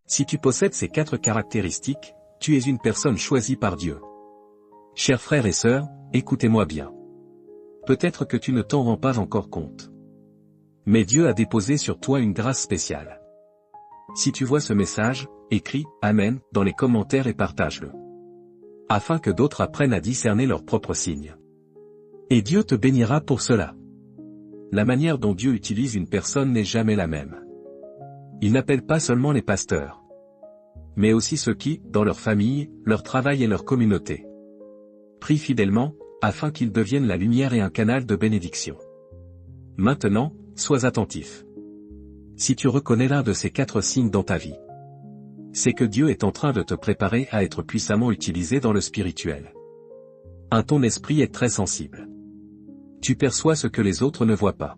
Si tu possèdes ces 4 caractéristiques, tu es une personne choisie par Dieu. Chers frères et sœurs, écoutez-moi bien. Peut-être que tu ne t'en rends pas encore compte. Mais Dieu a déposé sur toi une grâce spéciale. Si tu vois ce message, écris « Amen » dans les commentaires et partage-le. Afin que d'autres apprennent à discerner leurs propres signes. Et Dieu te bénira pour cela. La manière dont Dieu utilise une personne n'est jamais la même. Il n'appelle pas seulement les pasteurs, mais aussi ceux qui, dans leur famille, leur travail et leur communauté, prient fidèlement, afin qu'ils deviennent la lumière et un canal de bénédiction. Maintenant, sois attentif. Si tu reconnais l'un de ces 4 signes dans ta vie, c'est que Dieu est en train de te préparer à être puissamment utilisé dans le spirituel. Ton esprit est très sensible. Tu perçois ce que les autres ne voient pas.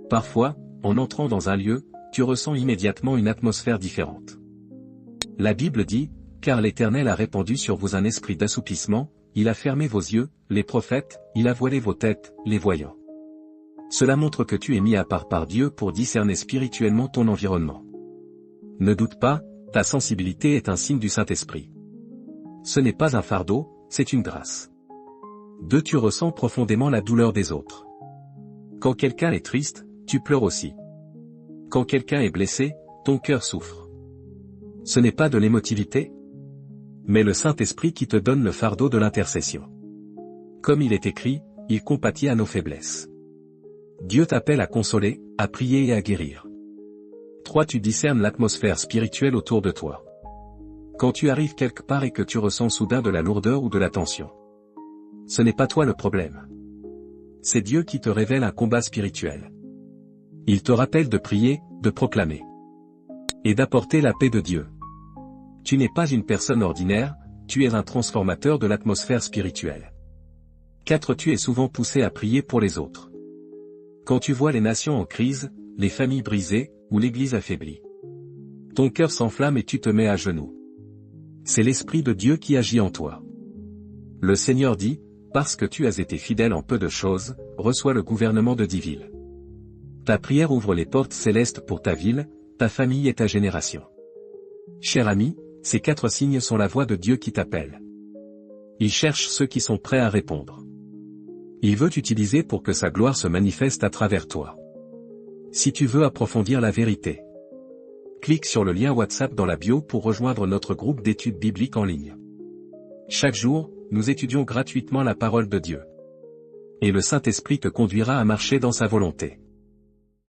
Parfois, en entrant dans un lieu, tu ressens immédiatement une atmosphère différente. La Bible dit, « Car l'Éternel a répandu sur vous un esprit d'assoupissement, il a fermé vos yeux, les prophètes, il a voilé vos têtes, les voyants. » Cela montre que tu es mis à part par Dieu pour discerner spirituellement ton environnement. Ne doute pas, ta sensibilité est un signe du Saint-Esprit. Ce n'est pas un fardeau, c'est une grâce. 2. Tu ressens profondément la douleur des autres. Quand quelqu'un est triste, tu pleures aussi. Quand quelqu'un est blessé, ton cœur souffre. Ce n'est pas de l'émotivité, mais le Saint-Esprit qui te donne le fardeau de l'intercession. Comme il est écrit, il compatit à nos faiblesses. Dieu t'appelle à consoler, à prier et à guérir. 3. Tu discernes l'atmosphère spirituelle autour de toi. Quand tu arrives quelque part et que tu ressens soudain de la lourdeur ou de la tension, ce n'est pas toi le problème. C'est Dieu qui te révèle un combat spirituel. Il te rappelle de prier, de proclamer et d'apporter la paix de Dieu. Tu n'es pas une personne ordinaire, tu es un transformateur de l'atmosphère spirituelle. 4. Tu es souvent poussé à prier pour les autres. Quand tu vois les nations en crise, les familles brisées, ou l'Église affaiblie, ton cœur s'enflamme et tu te mets à genoux. C'est l'Esprit de Dieu qui agit en toi. Le Seigneur dit, « Parce que tu as été fidèle en peu de choses, reçois le gouvernement de 10 villes. » Ta prière ouvre les portes célestes pour ta ville, ta famille et ta génération. Cher ami, ces 4 signes sont la voix de Dieu qui t'appelle. Il cherche ceux qui sont prêts à répondre. Il veut t'utiliser pour que sa gloire se manifeste à travers toi. Si tu veux approfondir la vérité, clique sur le lien WhatsApp dans la bio pour rejoindre notre groupe d'études bibliques en ligne. Chaque jour, nous étudions gratuitement la parole de Dieu. Et le Saint-Esprit te conduira à marcher dans sa volonté.